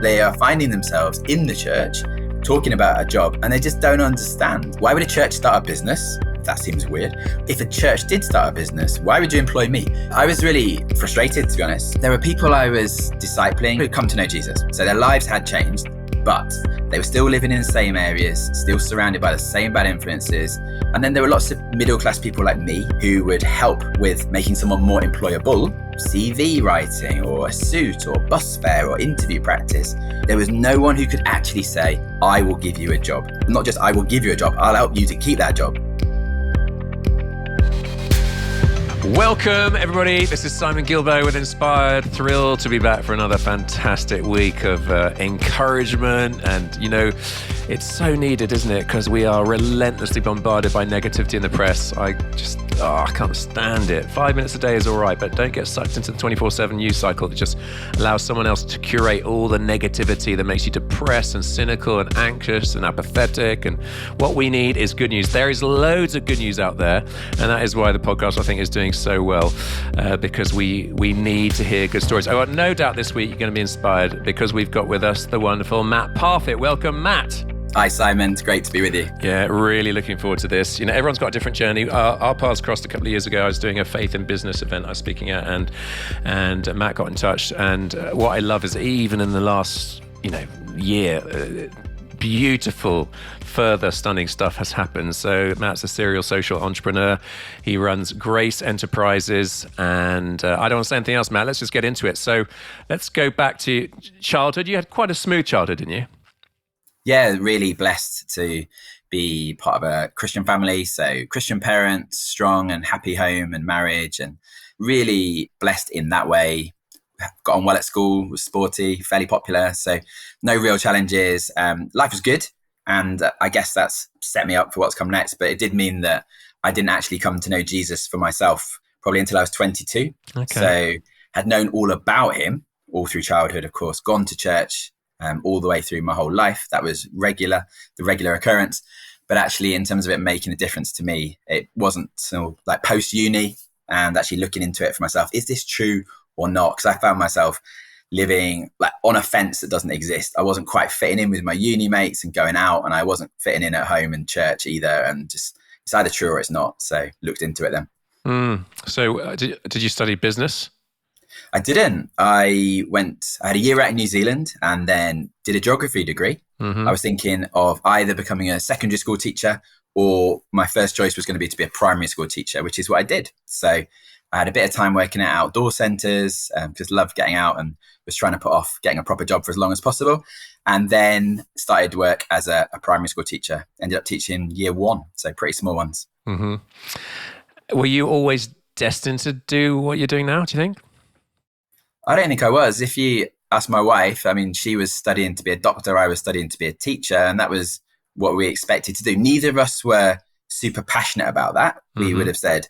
They are finding themselves in the church talking about a job and they just don't understand. Why would a church start a business? That seems weird. If a church did start a business, why would you employ me? I was really frustrated, to be honest. There were people I was discipling who'd come to know Jesus. So their lives had changed, but they were still living in the same areas, still surrounded by the same bad influences. And then there were lots of middle-class people like me who would help with making someone more employable, CV writing or a suit or bus fare or interview practice. There was no one who could actually say, I will give you a job. Not just I will give you a job, I'll help you to keep that job. Welcome, everybody. This is Simon Gilbo with Inspired. Thrilled to be back for another fantastic week of encouragement. And, you know, it's so needed, isn't it? Because we are relentlessly bombarded by negativity in the press. I can't stand it. 5 minutes a day is all right, but don't get sucked into the 24/7 news cycle that just allows someone else to curate all the negativity that makes you depressed and cynical and anxious and apathetic. And what we need is good news. There is loads of good news out there. And that is why the podcast, I think, is doing so well, because we need to hear good stories. I've got no doubt this week you're going to be inspired because we've got with us the wonderful Matt Parfitt. Welcome, Matt. Hi, Simon. It's great to be with you. Yeah, really looking forward to this. You know, everyone's got a different journey. Our paths crossed a couple of years ago. I was doing a faith in business event I was speaking at, and Matt got in touch. And what I love is even in the last, year, beautiful, further stunning stuff has happened. So Matt's a serial social entrepreneur. He runs Grace Enterprises, and I don't want to say anything else, Matt. Let's just get into it. So let's go back to childhood. You had quite a smooth childhood, didn't you? Yeah, really blessed to be part of a Christian family. So Christian parents, strong and happy home and marriage, and really blessed in that way. Got on well at school, was sporty, fairly popular. So no real challenges. Life was good. And I guess that's set me up for what's come next. But it did mean that I didn't actually come to know Jesus for myself probably until I was 22. Okay. So had known all about him all through childhood, of course, gone to church all the way through my whole life. That was the regular occurrence. But actually, in terms of it making a difference to me, it wasn't until like post-uni and actually looking into it for myself. Is this true or not? Because I found myself living like on a fence that doesn't exist. I wasn't quite fitting in with my uni mates and going out, and I wasn't fitting in at home and church either. And just it's either true or it's not. So looked into it then. So did you study business? I didn't. I had a year out in New Zealand and then did a geography degree. Mm-hmm. I was thinking of either becoming a secondary school teacher, or my first choice was going to be a primary school teacher, which is what I did. So I had a bit of time working at outdoor centres because loved getting out and was trying to put off getting a proper job for as long as possible. And then started work as a primary school teacher. Ended up teaching year one, so pretty small ones. Mm-hmm. Were you always destined to do what you're doing now, do you think? I don't think I was. If you ask my wife, I mean, she was studying to be a doctor, I was studying to be a teacher, and that was what we expected to do. Neither of us were super passionate about that. Mm-hmm. We would have said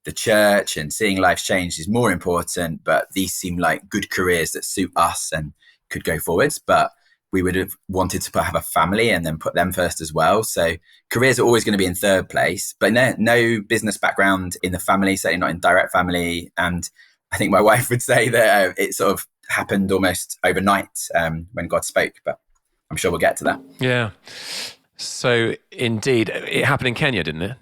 the church and seeing lives change is more important, but these seem like good careers that suit us and could go forwards. But we would have wanted to have a family and then put them first as well. So careers are always going to be in third place, but no business background in the family, certainly not in direct family. And I think my wife would say that it sort of happened almost overnight when God spoke, but I'm sure we'll get to that. Yeah. So indeed, it happened in Kenya, didn't it?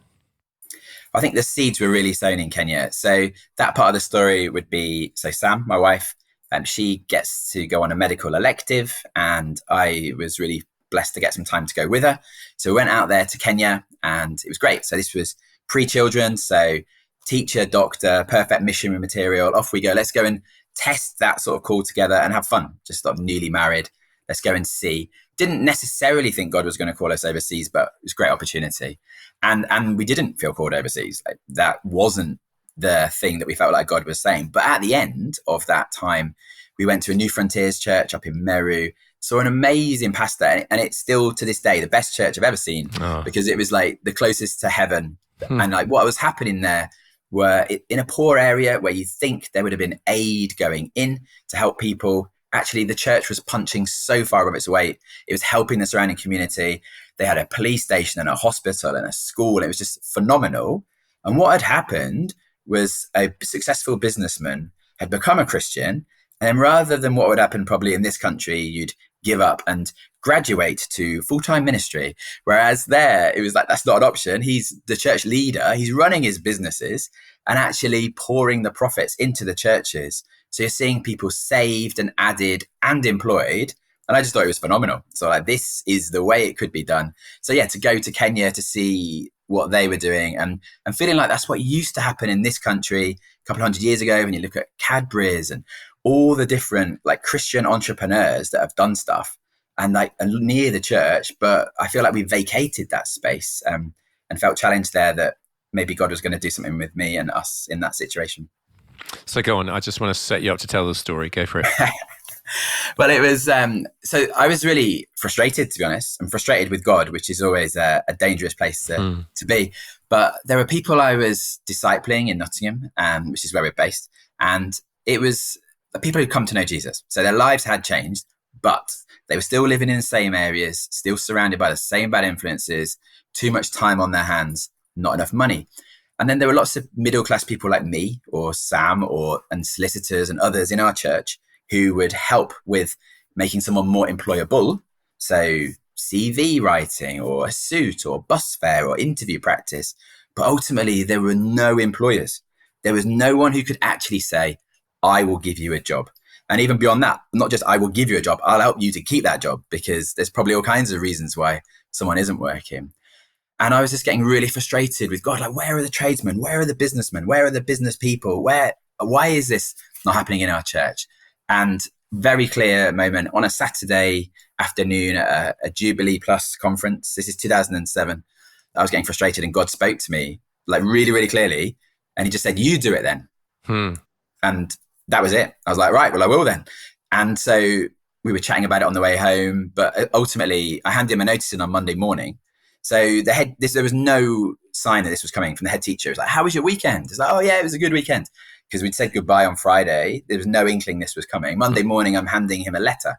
I think the seeds were really sown in Kenya. So that part of the story would be, so Sam, my wife, she gets to go on a medical elective, and I was really blessed to get some time to go with her. So we went out there to Kenya and it was great. So this was pre-children. So teacher, doctor, perfect missionary material. Off we go. Let's go and test that sort of call together and have fun. Just sort of newly married. Let's go and see. Didn't necessarily think God was going to call us overseas, but it was a great opportunity. And we didn't feel called overseas. Like, that wasn't the thing that we felt like God was saying. But at the end of that time, we went to a New Frontiers church up in Meru, saw an amazing pastor. And it's still to this day the best church I've ever seen because it was like the closest to heaven. And like what was happening there were in a poor area where you think there would have been aid going in to help people. Actually, the church was punching so far above its weight. It was helping the surrounding community. They had a police station and a hospital and a school. It was just phenomenal. And what had happened was a successful businessman had become a Christian. And then rather than what would happen probably in this country, you'd give up and graduate to full-time ministry. Whereas there, it was like, that's not an option. He's the church leader. He's running his businesses and actually pouring the profits into the churches. So you're seeing people saved and added and employed. And I just thought it was phenomenal. So like, this is the way it could be done. So yeah, to go to Kenya to see what they were doing and feeling like that's what used to happen in this country a couple of hundred years ago. When you look at Cadbury's and all the different like Christian entrepreneurs that have done stuff and near the church, but I feel like we vacated that space and felt challenged there that maybe God was going to do something with me and us in that situation. So go on. I just want to set you up to tell the story. Go for it. Well, it was, so I was really frustrated, to be honest. I'm frustrated with God, which is always a dangerous place to be. But there were people I was discipling in Nottingham, which is where we're based. And it was the people who'd come to know Jesus. So their lives had changed, but they were still living in the same areas, still surrounded by the same bad influences, too much time on their hands, not enough money. And then there were lots of middle-class people like me or Sam and solicitors and others in our church who would help with making someone more employable. So CV writing or a suit or bus fare or interview practice. But ultimately, there were no employers. There was no one who could actually say, I will give you a job. And even beyond that, not just I will give you a job, I'll help you to keep that job, because there's probably all kinds of reasons why someone isn't working. And I was just getting really frustrated with God, like, where are the tradesmen? Where are the businessmen? Where are the business people? Why is this not happening in our church? And very clear moment on a Saturday afternoon at a Jubilee Plus conference. This is 2007. I was getting frustrated and God spoke to me like really, really clearly. And he just said, you do it then. And that was it. I was like, right, well, I will then. And so we were chatting about it on the way home. But ultimately, I handed him a notice in on Monday morning. So there was no sign that this was coming from the head teacher. It was like, how was your weekend? It's like, oh yeah, it was a good weekend. Because we'd said goodbye on Friday. There was no inkling this was coming. Monday morning, I'm handing him a letter.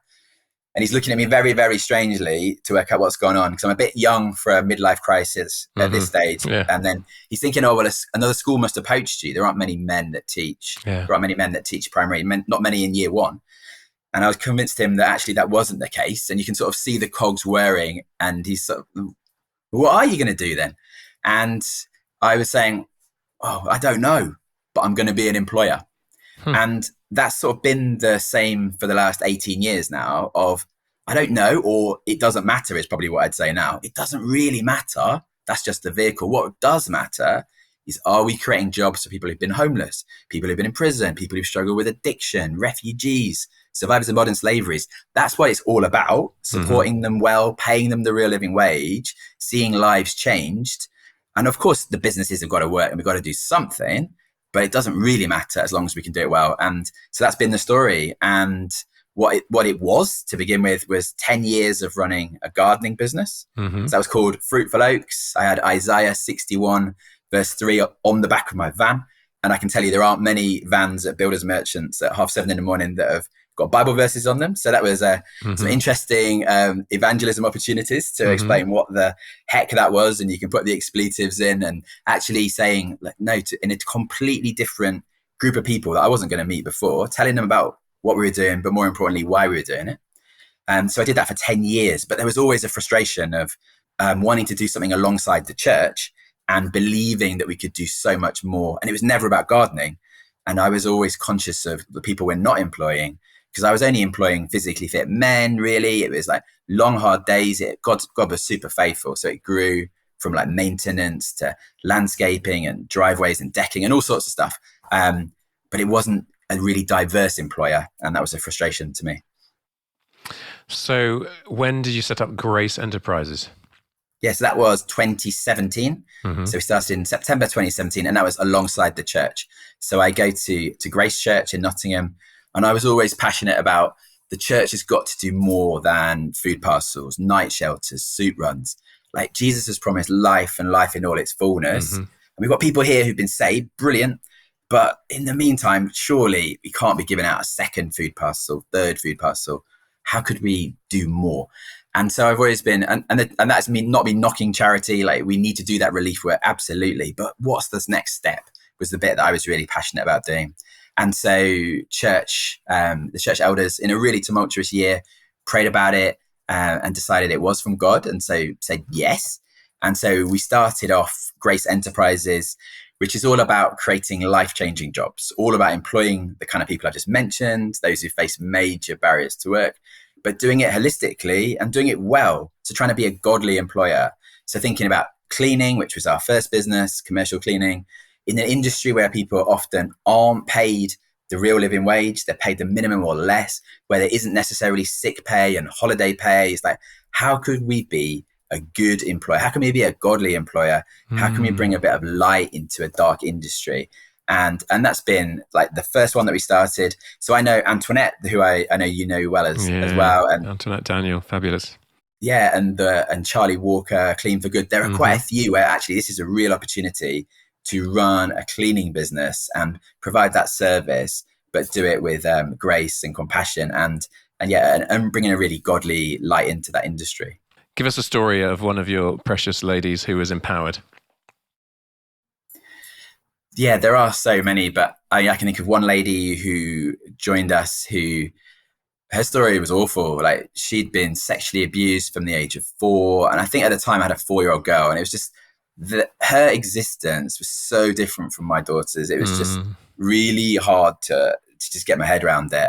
And he's looking at me very, very strangely to work out what's going on. Because I'm a bit young for a midlife crisis at this stage. Yeah. And then he's thinking, oh, well, another school must have poached you. There aren't many men that teach. Yeah. There aren't many men that teach primary, not many in year one. And I was convinced him that actually that wasn't the case. And you can sort of see the cogs whirring. And he's sort of, what are you going to do then? And I was saying, oh, I don't know, but I'm going to be an employer. And that's sort of been the same for the last 18 years now of, I don't know, or it doesn't matter is probably what I'd say now. It doesn't really matter. That's just the vehicle. What does matter is, are we creating jobs for people who've been homeless, people who've been in prison, people who've struggled with addiction, refugees, survivors of modern slaveries? That's what it's all about, supporting them well, paying them the real living wage, seeing lives changed. And of course, the businesses have got to work and we've got to do something, but it doesn't really matter as long as we can do it well. And so that's been the story. And what it was to begin with was 10 years of running a gardening business. So that was called Fruitful Oaks. I had Isaiah 61 verse 3 on the back of my van. And I can tell you there aren't many vans at builders merchants at 7:30 in the morning that have got Bible verses on them. So that was some interesting evangelism opportunities to explain what the heck that was. And you can put the expletives in and actually saying, like, no, in a completely different group of people that I wasn't going to meet before, telling them about what we were doing, but more importantly, why we were doing it. And so I did that for 10 years, but there was always a frustration of wanting to do something alongside the church and believing that we could do so much more. And it was never about gardening. And I was always conscious of the people we're not employing, because I was only employing physically fit men, really. It was like long, hard days. God was super faithful. So it grew from like maintenance to landscaping and driveways and decking and all sorts of stuff. But it wasn't a really diverse employer. And that was a frustration to me. So when did you set up Grace Enterprises? Yes, that was 2017. So we started in September 2017, and that was alongside the church. So I go to Grace Church in Nottingham, and I was always passionate about the church has got to do more than food parcels, night shelters, soup runs. Like, Jesus has promised life and life in all its fullness. And we've got people here who've been saved, brilliant. But in the meantime, surely we can't be giving out a second food parcel, third food parcel. How could we do more? And so I've always been, and that's me not me knocking charity, like we need to do that relief work, absolutely. But what's this next step was the bit that I was really passionate about doing. And so the church elders, in a really tumultuous year, prayed about it, and decided it was from God. And so said yes. And so we started off Grace Enterprises, which is all about creating life-changing jobs, all about employing the kind of people I just mentioned, those who face major barriers to work, but doing it holistically and doing it well. So trying to be a godly employer. So thinking about cleaning, which was our first business, commercial cleaning, in an industry where people often aren't paid the real living wage, they're paid the minimum or less, where there isn't necessarily sick pay and holiday pay. It's like, how could we be a good employer? How can we be a godly employer? How can we bring a bit of light into a dark industry? And that's been like the first one that we started. So I know Antoinette, who I know you know well as well. And Antoinette Daniel, fabulous. Yeah, and Charlie Walker, Clean for Good. There are quite a few where actually this is a real opportunity to run a cleaning business and provide that service, but do it with grace and compassion and bringing a really godly light into that industry. Give us a story of one of your precious ladies who was empowered. Yeah, there are so many, but I can think of one lady who joined us who, her story was awful. Like, she'd been sexually abused from the age of 4. And I think at the time I had a 4-year-old girl, and it was just her existence was so different from my daughter's. It was just really hard to just get my head around it.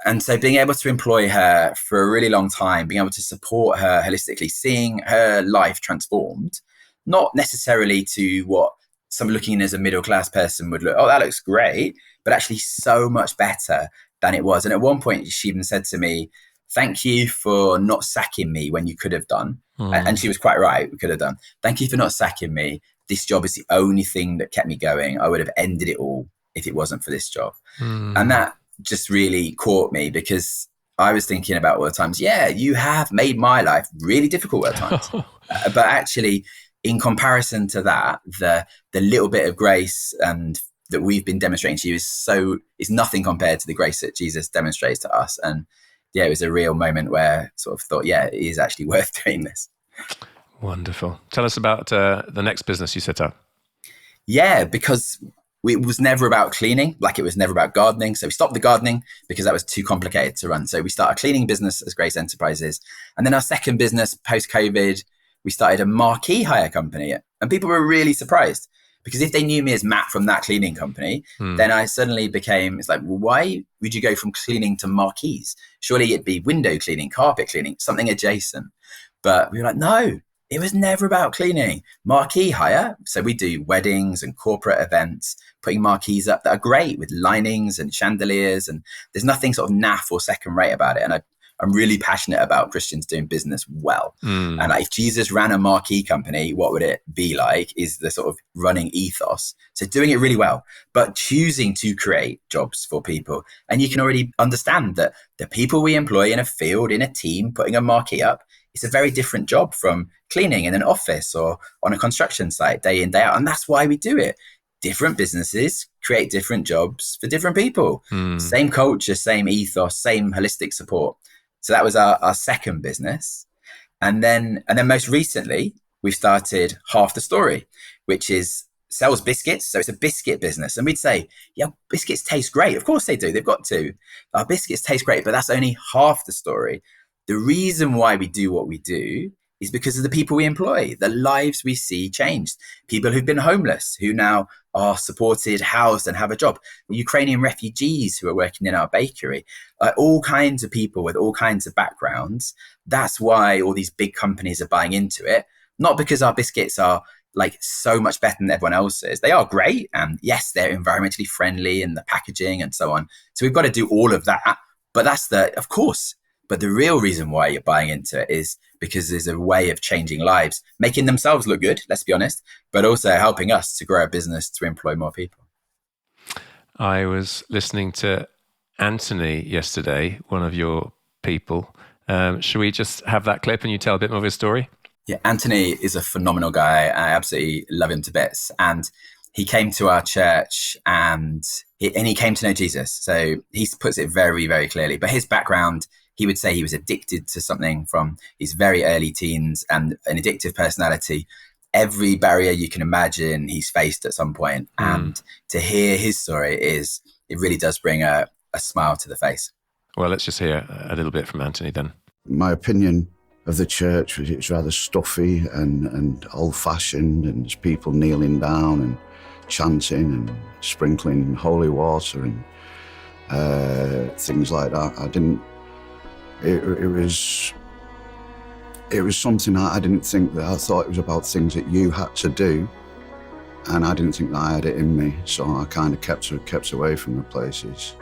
And so being able to employ her for a really long time, being able to support her holistically, seeing her life transformed, not necessarily to what someone looking as a middle-class person would look, oh, that looks great, but actually so much better than it was. And at one point, she even said to me, thank you for not sacking me when you could have done. And she was quite right, we could have done. Thank you for not sacking me. This job is the only thing that kept me going. I would have ended it all if it wasn't for this job. And that just really caught me, because I was thinking about all the times, yeah, you have made my life really difficult at times. But actually, in comparison to that, the little bit of grace and that we've been demonstrating to you is nothing compared to the grace that Jesus demonstrates to us. And yeah, it was a real moment where I sort of thought, yeah, it is actually worth doing this. Wonderful. Tell us about the next business you set up. Yeah, because it was never about cleaning, like it was never about gardening. So we stopped the gardening because that was too complicated to run. So we started a cleaning business as Grace Enterprises. And then our second business post-COVID, we started a marquee hire company. And people were really surprised, because if they knew me as Matt from that cleaning company, then I suddenly became, it's like, well, why would you go from cleaning to marquees? Surely it'd be window cleaning, carpet cleaning, something adjacent. But we were like, no, it was never about cleaning. Marquee hire. So we do weddings and corporate events, putting marquees up that are great with linings and chandeliers. And there's nothing sort of naff or second rate about it. And I'm really passionate about Christians doing business well. And like, if Jesus ran a marquee company, what would it be like, is the sort of running ethos. So doing it really well, but choosing to create jobs for people. And you can already understand that the people we employ in a field, in a team, putting a marquee up, it's a very different job from cleaning in an office or on a construction site day in, day out. And that's why we do it. Different businesses create different jobs for different people. Same culture, same ethos, same holistic support. So that was our second business. And then most recently, we've started Half the Story, which is sells biscuits. So it's a biscuit business. And we'd say, yeah, biscuits taste great. Of course they do. They've got to. Our biscuits taste great, but that's only half the story. The reason why we do what we do is because of the people we employ, the lives we see changed. People who've been homeless, who now are supported, housed, and have a job. Ukrainian refugees who are working in our bakery. All kinds of people with all kinds of backgrounds. That's why all these big companies are buying into it. Not because our biscuits are like so much better than everyone else's. They are great. And yes, they're environmentally friendly and the packaging and so on. So we've got to do all of that. But that's of course. But the real reason why you're buying into it is because there's a way of changing lives, making themselves look good, let's be honest, but also helping us to grow a business to employ more people. I was listening to Anthony yesterday, one of your people. Should we just have that clip and you tell a bit more of his story? Yeah, Anthony is a phenomenal guy. I absolutely love him to bits. And he came to our church and he came to know Jesus. So he puts it very, very clearly. But his background, he would say he was addicted to something from his very early teens and an addictive personality. Every barrier you can imagine he's faced at some point. And to hear his story it really does bring a smile to the face. Well, let's just hear a little bit from Anthony then. My opinion of the church was it's rather stuffy and old-fashioned, and there's people kneeling down and chanting and sprinkling holy water and things like that. It was something I didn't think that. I thought it was about things that you had to do, and I didn't think that I had it in me, so I kind of kept away from the places.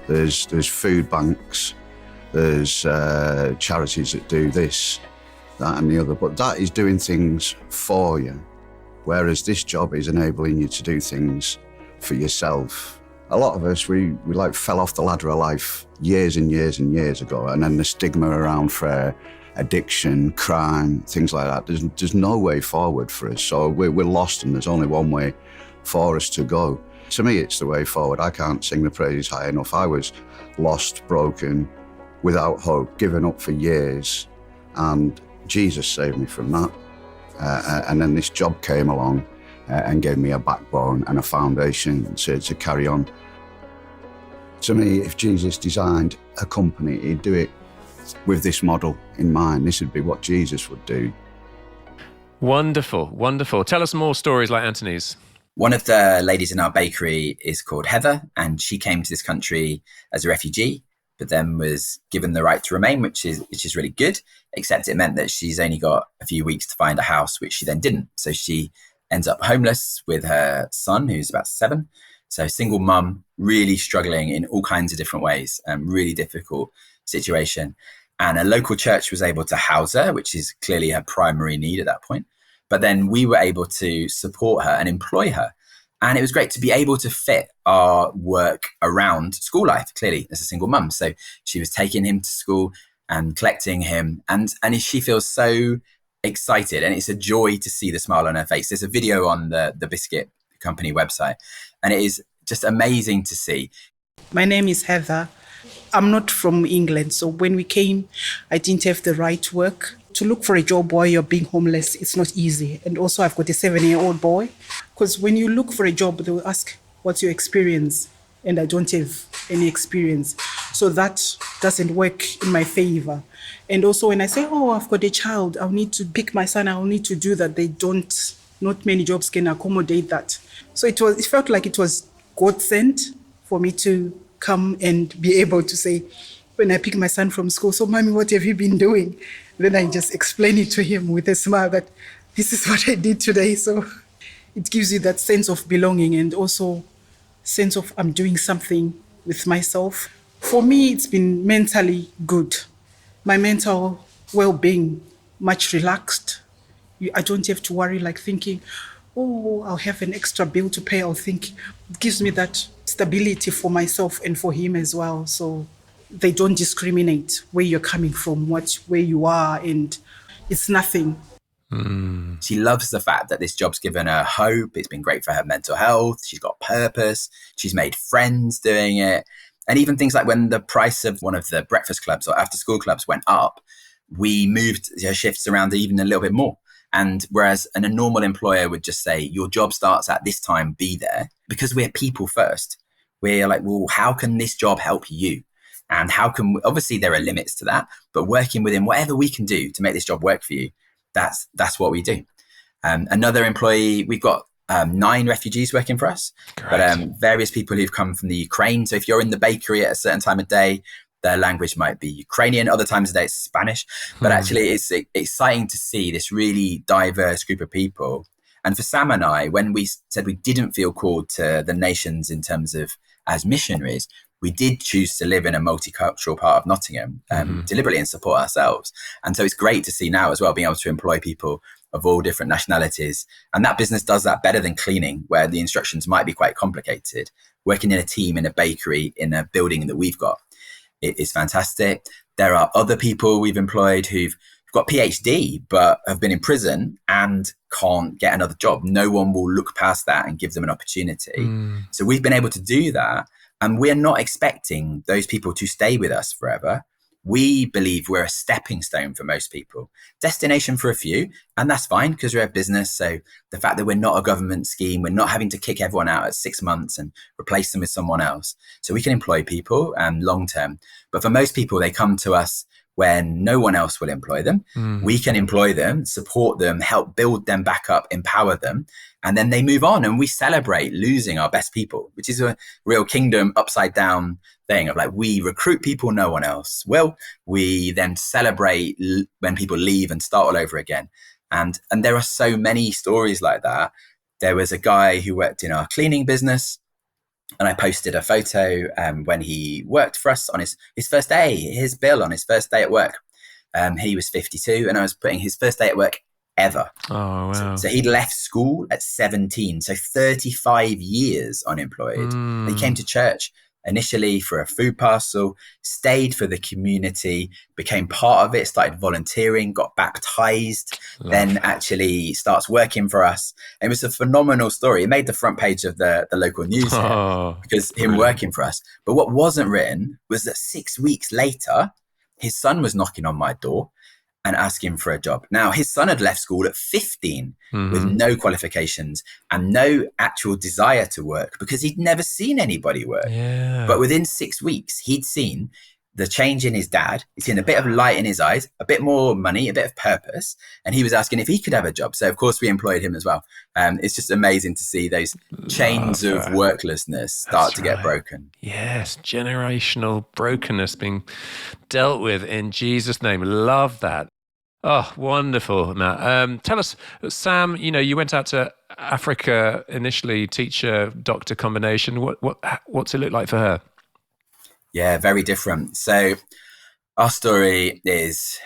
There's food banks, there's charities that do this, that and the other, but that is doing things for you, whereas this job is enabling you to do things for yourself. A lot of us, we like fell off the ladder of life years and years and years ago, and then the stigma around for addiction, crime, things like that, there's no way forward for us. So we're lost, and there's only one way for us to go. To me, it's the way forward. I can't sing the praises high enough. I was lost, broken, without hope, given up for years, and Jesus saved me from that. And then this job came along and gave me a backbone and a foundation to carry on. To me, if Jesus designed a company, he'd do it with this model in mind. This would be what Jesus would do. Wonderful, wonderful. Tell us more stories like Anthony's. One of the ladies in our bakery is called Heather, and she came to this country as a refugee, but then was given the right to remain, which is really good, except it meant that she's only got a few weeks to find a house, which she then didn't. So she ends up homeless with her son, who's about 7. So single mum, really struggling in all kinds of different ways, really difficult situation. And a local church was able to house her, which is clearly her primary need at that point. But then we were able to support her and employ her. And it was great to be able to fit our work around school life, clearly, as a single mum. So she was taking him to school and collecting him. And she feels so excited. And it's a joy to see the smile on her face. There's a video on the biscuit company website, and it is just amazing to see. My name is Heather. I'm not from England, so when we came, I didn't have the right work. To look for a job while you're being homeless, it's not easy. And also I've got a 7-year-old boy, because when you look for a job, they will ask, what's your experience? And I don't have any experience. So that doesn't work in my favor. And also when I say, oh, I've got a child, I'll need to pick my son, I'll need to do that. Not many jobs can accommodate that. So it felt like it was God sent for me to come and be able to say, when I pick my son from school, so mommy, what have you been doing? Then I just explain it to him with a smile that this is what I did today. So it gives you that sense of belonging and also sense of I'm doing something with myself. For me, it's been mentally good. My mental well-being, much relaxed. I don't have to worry like thinking, oh, I'll have an extra bill to pay. I'll think it gives me that stability for myself and for him as well. So they don't discriminate where you're coming from, where you are, and it's nothing. She loves the fact that this job's given her hope. It's been great for her mental health. She's got purpose. She's made friends doing it. And even things like when the price of one of the breakfast clubs or after school clubs went up, we moved her shifts around even a little bit more. And whereas a normal employer would just say, your job starts at this time, be there, because we're people first. We're like, well, how can this job help you? And how can obviously there are limits to that, but working within whatever we can do to make this job work for you, that's what we do. Another employee, we've got 9 refugees working for us, Great. But various people who've come from the Ukraine. So if you're in the bakery at a certain time of day, their language might be Ukrainian. Other times of day, it's Spanish. But actually, it's exciting to see this really diverse group of people. And for Sam and I, when we said we didn't feel called to the nations in terms of as missionaries, we did choose to live in a multicultural part of Nottingham deliberately and support ourselves. And so it's great to see now as well, being able to employ people of all different nationalities. And that business does that better than cleaning, where the instructions might be quite complicated. Working in a team, in a bakery, in a building that we've got, it is fantastic. There are other people we've employed who've got PhD, but have been in prison and can't get another job. No one will look past that and give them an opportunity. So we've been able to do that. And we're not expecting those people to stay with us forever. we believe we're a stepping stone for most people, destination for a few, and that's fine because we're a business. So the fact that we're not a government scheme, we're not having to kick everyone out at 6 months and replace them with someone else. So we can employ people long term. But for most people, they come to us when no one else will employ them. We can employ them, support them, help build them back up, empower them, and then they move on. And we celebrate losing our best people, which is a real kingdom upside down thing of like, we recruit people no one else will. We then celebrate when people leave and start all over again. And there are so many stories like that. There was a guy who worked in our cleaning business, and I posted a photo when he worked for us on his first day, his bill on his first day at work. He was 52, and I was putting his first day at work ever. Oh, wow. So he'd left school at 17, so 35 years unemployed. He came to church initially for a food parcel, stayed for the community, became part of it, started volunteering, got baptized, then actually starts working for us. It was a phenomenal story. It made the front page of the local news because him working for us. But what wasn't written was that 6 weeks later, his son was knocking on my door and asking for a job. Now, his son had left school at 15 with no qualifications and no actual desire to work because he'd never seen anybody work. Yeah. But within 6 weeks, he'd seen the change in his dad. He'd seen a bit of light in his eyes, a bit more money, a bit of purpose. And he was asking if he could have a job. So, of course, we employed him as well. It's just amazing to see those chains of worklessness start to get broken. Yes, generational brokenness being dealt with in Jesus' name. Love that. Oh, wonderful, Matt. Tell us, Sam, you went out to Africa initially, teacher-doctor combination. What's it look like for her? Yeah, very different. So our story is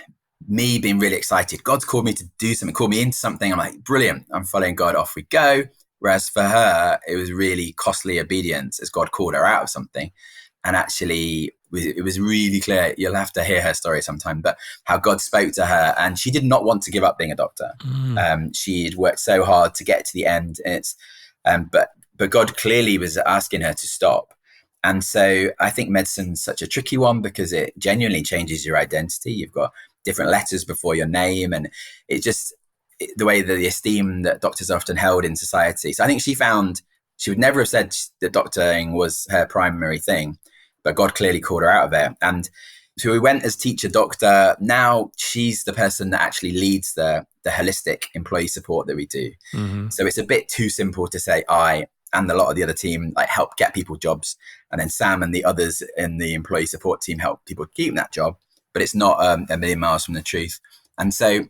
me being really excited. God's called me to do something, called me into something. I'm like, brilliant. I'm following God. Off we go. Whereas for her, it was really costly obedience as God called her out of something. And actually, it was really clear. You'll have to hear her story sometime, but how God spoke to her, and she did not want to give up being a doctor. She had worked so hard to get to the end. And but God clearly was asking her to stop. And so I think medicine's such a tricky one because it genuinely changes your identity. You've got different letters before your name, and it just the way that the esteem that doctors are often held in society. So I think she found she would never have said that doctoring was her primary thing, but God clearly called her out of it. And so we went as teacher doctor. Now she's the person that actually leads the holistic employee support that we do. So it's a bit too simple to say I and a lot of the other team like help get people jobs, and then Sam and the others in the employee support team help people keep that job. But it's not a million miles from the truth. And so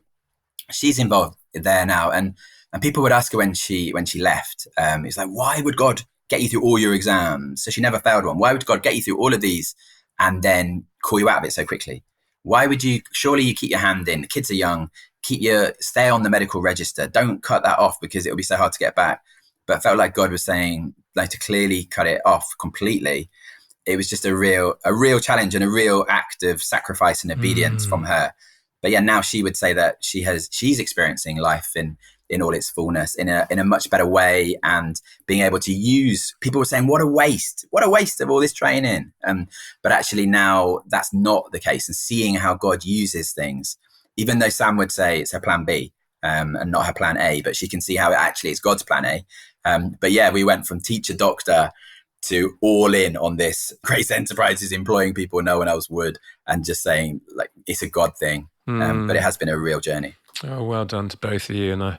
she's involved there now, and people would ask her when she left, it's like, why would God get you through all your exams? So she never failed one. Why would God get you through all of these and then call you out of it so quickly? Why would you? Surely you keep your hand in. The kids are young. Stay on the medical register. Don't cut that off because it'll be so hard to get back. But it felt like God was saying, like, to clearly cut it off completely. It was just a real challenge and a real act of sacrifice and obedience from her. But yeah, now she would say that she's experiencing life in all its fullness in a much better way, and being able to use. People were saying, what a waste of all this training. But actually now that's not the case, and seeing how God uses things, even though Sam would say it's her plan B and not her plan A, but she can see how it actually is God's plan A. But yeah, we went from teacher doctor to all in on this. Grace Enterprises employing people no one else would, and just saying like it's a God thing. But it has been a real journey. Oh, well done to both of you. And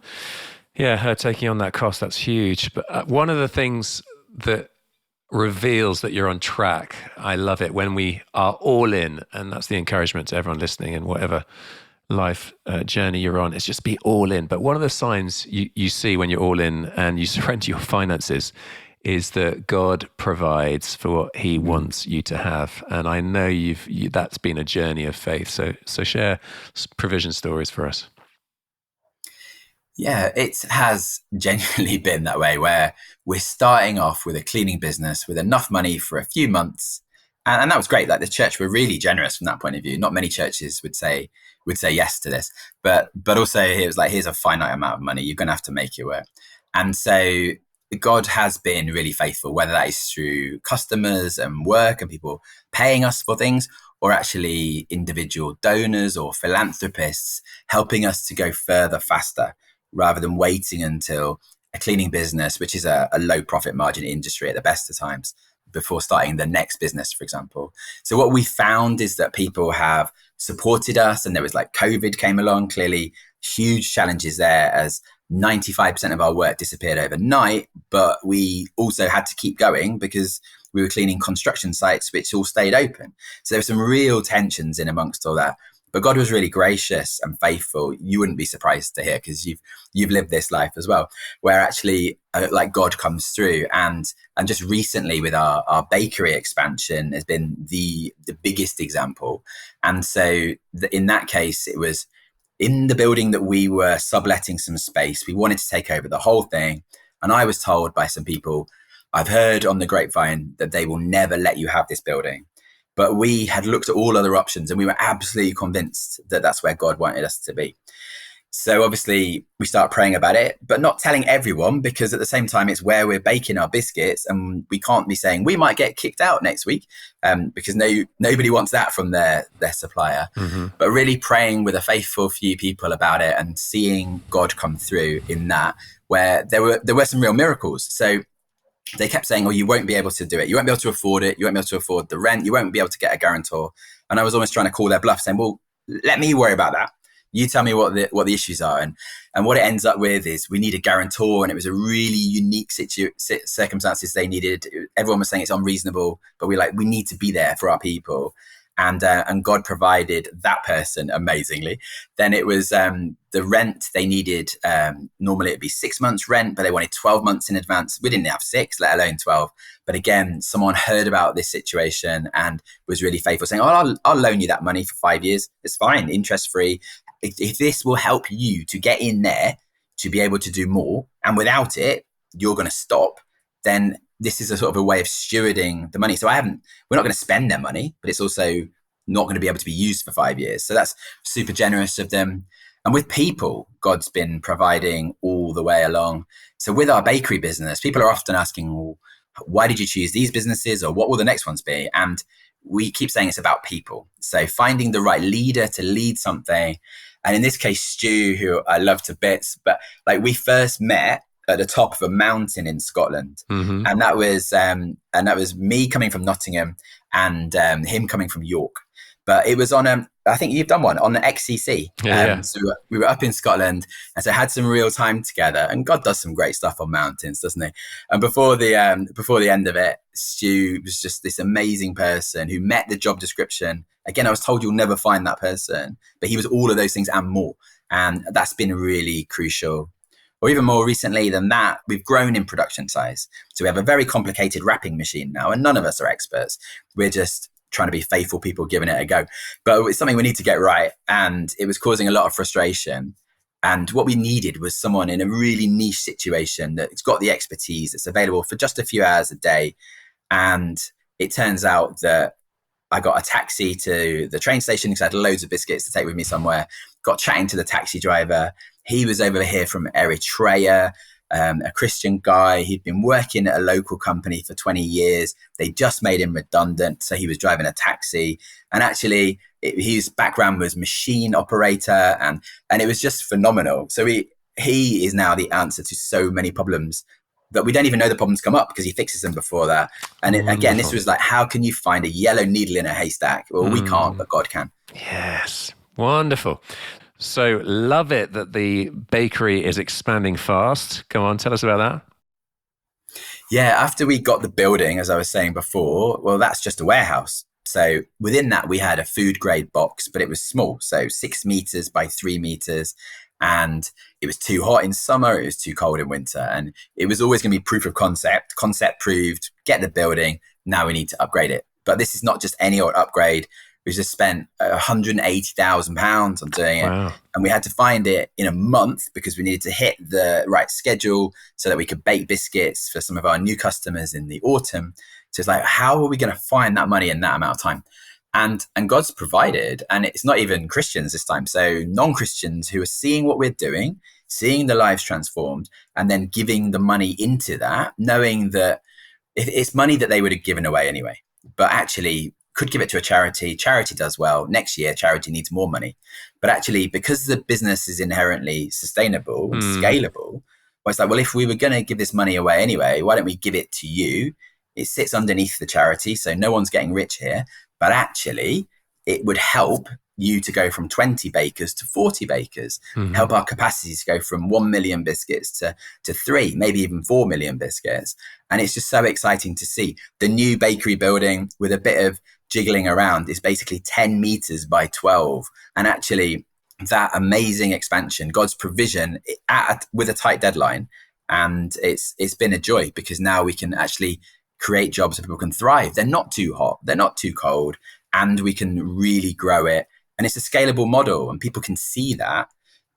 her taking on that cost, that's huge. But one of the things that reveals that you're on track, I love it when we are all in, and that's the encouragement to everyone listening in whatever life journey you're on, is just be all in. But one of the signs you see when you're all in and you surrender your finances is that God provides for what he wants you to have. And I know that's been a journey of faith. So share provision stories for us. Yeah, it has genuinely been that way, where we're starting off with a cleaning business with enough money for a few months. And that was great. Like the church were really generous from that point of view. Not many churches would say yes to this, but also it was like, here's a finite amount of money. You're going to have to make it work. And so God has been really faithful, whether that is through customers and work and people paying us for things, or actually individual donors or philanthropists helping us to go further faster rather than waiting until a cleaning business, which is a low profit margin industry at the best of times, before starting the next business, for example. So what we found is that people have supported us, and there was like COVID came along, clearly huge challenges there as 95% of our work disappeared overnight, but we also had to keep going because we were cleaning construction sites, which all stayed open. So there were some real tensions in amongst all that. But God was really gracious and faithful. You wouldn't be surprised to hear, because you've lived this life as well, where actually like God comes through. And just recently with our bakery expansion has been the biggest example. And so in that case, it was in the building that we were subletting some space. We wanted to take over the whole thing. And I was told by some people, I've heard on the grapevine that they will never let you have this building. But we had looked at all other options, and we were absolutely convinced that that's where God wanted us to be. So obviously we start praying about it, but not telling everyone, because at the same time, it's where we're baking our biscuits, and we can't be saying we might get kicked out next week, because nobody wants that from their supplier. Mm-hmm. But really praying with a faithful few people about it and seeing God come through in that, where there were some real miracles. So they kept saying, oh, you won't be able to do it. You won't be able to afford it. You won't be able to afford the rent. You won't be able to get a guarantor. And I was almost trying to call their bluff, saying, well, let me worry about that. You tell me what the issues are. And what it ends up with is we need a guarantor. And it was a really unique circumstances they needed. Everyone was saying it's unreasonable, but we need to be there for our people. And God provided that person amazingly. Then it was the rent they needed. Normally it'd be 6 months rent, but they wanted 12 months in advance. We didn't have 6, let alone 12. But again, someone heard about this situation and was really faithful, saying, oh, I'll loan you that money for 5 years. It's fine, interest free. If this will help you to get in there to be able to do more, and without it, you're going to stop, then this is a sort of a way of stewarding the money. So we're not going to spend their money, but it's also not going to be able to be used for 5 years. So that's super generous of them. And with people, God's been providing all the way along. So with our bakery business, people are often asking, well, why did you choose these businesses, or what will the next ones be? And we keep saying it's about people. So finding the right leader to lead something. And in this case, Stu, who I love to bits, but like we first met at the top of a mountain in Scotland. Mm-hmm. And that was me coming from Nottingham and him coming from York. But it was on I think you've done one on the XCC. Yeah. So we were up in Scotland, and so had some real time together. And God does some great stuff on mountains, doesn't he? And before the end of it, Stu was just this amazing person who met the job description. Again, I was told you'll never find that person, but he was all of those things and more. And that's been really crucial. Or even more recently than that, we've grown in production size. So we have a very complicated wrapping machine now, and none of us are experts. We're just trying to be faithful people giving it a go. But it's something we need to get right. And it was causing a lot of frustration. And what we needed was someone in a really niche situation that's got the expertise, that's available for just a few hours a day. And it turns out that I got a taxi to the train station because I had loads of biscuits to take with me somewhere. Got chatting to the taxi driver. He was over here from Eritrea, a Christian guy. He'd been working at a local company for 20 years. They just made him redundant, so he was driving a taxi. And actually, his background was machine operator, and it was just phenomenal. So he is now the answer to so many problems that we don't even know the problems come up because he fixes them before that. And again, this was like, how can you find a yellow needle in a haystack? Well, we can't, but God can. Yes. Wonderful. So love it that the bakery is expanding fast. Come on, tell us about that. Yeah, after we got the building, as I was saying before, well, that's just a warehouse. So within that, we had a food grade box, but it was small. So 6 meters by 3 meters. And it was too hot in summer. It was too cold in winter. And it was always going to be proof of concept proved, get the building. Now we need to upgrade it. But this is not just any old upgrade. We just spent £180,000 on doing it. Wow. And we had to find it in a month because we needed to hit the right schedule so that we could bake biscuits for some of our new customers in the autumn. So it's like, how are we going to find that money in that amount of time? And God's provided, and it's not even Christians this time. So non-Christians who are seeing what we're doing, seeing the lives transformed, and then giving the money into that, knowing that it's money that they would have given away anyway. But actually, could give it to a charity. Charity does well. Next year, charity needs more money. But actually, because the business is inherently sustainable and scalable, well, it's like, well, if we were going to give this money away anyway, why don't we give it to you? It sits underneath the charity, so no one's getting rich here. But actually, it would help you to go from 20 bakers to 40 bakers, help our capacity to go from 1 million biscuits to 3, maybe even 4 million biscuits. And it's just so exciting to see. The new bakery building with a bit of jiggling around is basically 10 meters by 12. And actually, that amazing expansion, God's provision with a tight deadline. And it's been a joy, because now we can actually create jobs so people can thrive. They're not too hot, they're not too cold, and we can really grow it. And it's a scalable model, and people can see that.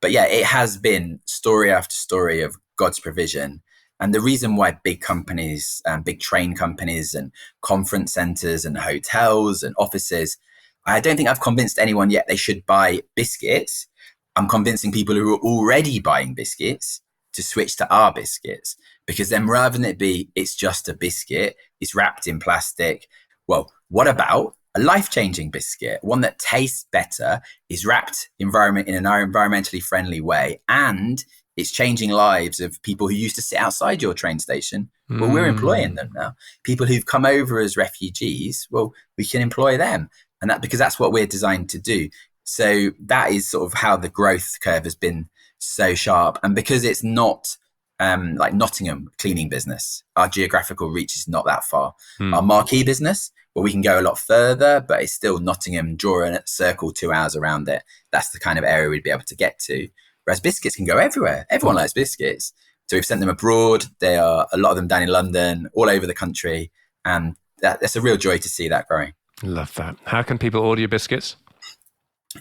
But yeah, it has been story after story of God's provision. And the reason why big companies, big train companies and conference centers and hotels and offices, I don't think I've convinced anyone yet they should buy biscuits. I'm convincing people who are already buying biscuits to switch to our biscuits, because then rather than it be, it's just a biscuit, it's wrapped in plastic. Well, what about a life-changing biscuit, one that tastes better, is wrapped in an environmentally friendly way, and it's changing lives of people who used to sit outside your train station. Well, we're employing them now. People who've come over as refugees, well, we can employ them. And that, because that's what we're designed to do. So that is sort of how the growth curve has been so sharp. And because it's not like Nottingham cleaning business, our geographical reach is not that far. Our marquee business, well, we can go a lot further, but it's still Nottingham, draw a circle 2 hours around it. That's the kind of area we'd be able to get to. Whereas biscuits can go everywhere. Everyone likes biscuits. So we've sent them abroad. There are a lot of them down in London, all over the country. And that's a real joy to see that growing. Love that. How can people order your biscuits?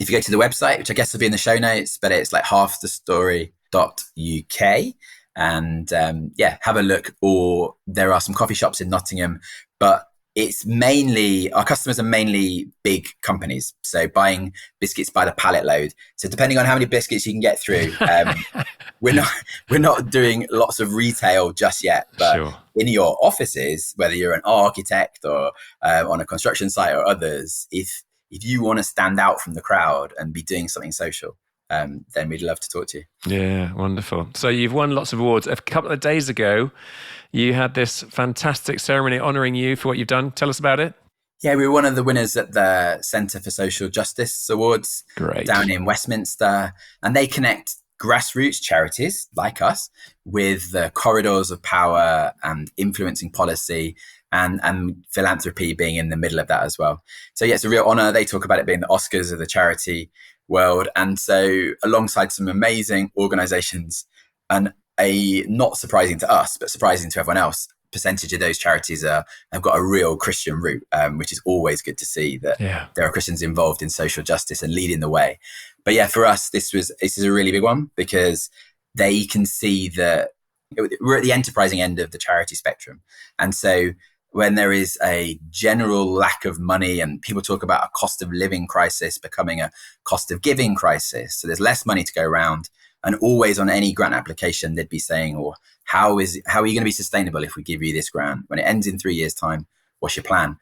If you go to the website, which I guess will be in the show notes, but it's like halfthestory.uk. And have a look. Or there are some coffee shops in Nottingham, but it's mainly, our customers are mainly big companies. So buying biscuits by the pallet load. So depending on how many biscuits you can get through, we're not doing lots of retail just yet, but in your offices, whether you're an architect or on a construction site or others, if you want to stand out from the crowd and be doing something social, then we'd love to talk to you. Yeah, wonderful. So you've won lots of awards. A couple of days ago, you had this fantastic ceremony honouring you for what you've done. Tell us about it. Yeah, we were one of the winners at the Centre for Social Justice Awards down in Westminster. And they connect grassroots charities like us with the corridors of power and influencing policy, and philanthropy being in the middle of that as well. So yeah, it's a real honour. They talk about it being the Oscars of the charity world. And so alongside some amazing organisations, and not surprising to us, but surprising to everyone else, percentage of those charities have got a real Christian root, which is always good to see that there are Christians involved in social justice and leading the way. But yeah, for us, this is a really big one, because they can see that we're at the enterprising end of the charity spectrum. And so when there is a general lack of money, and people talk about a cost of living crisis becoming a cost of giving crisis, so there's less money to go around. And always on any grant application, they'd be saying, "Or how are you going to be sustainable if we give you this grant? When it ends in 3 years' time, what's your plan?"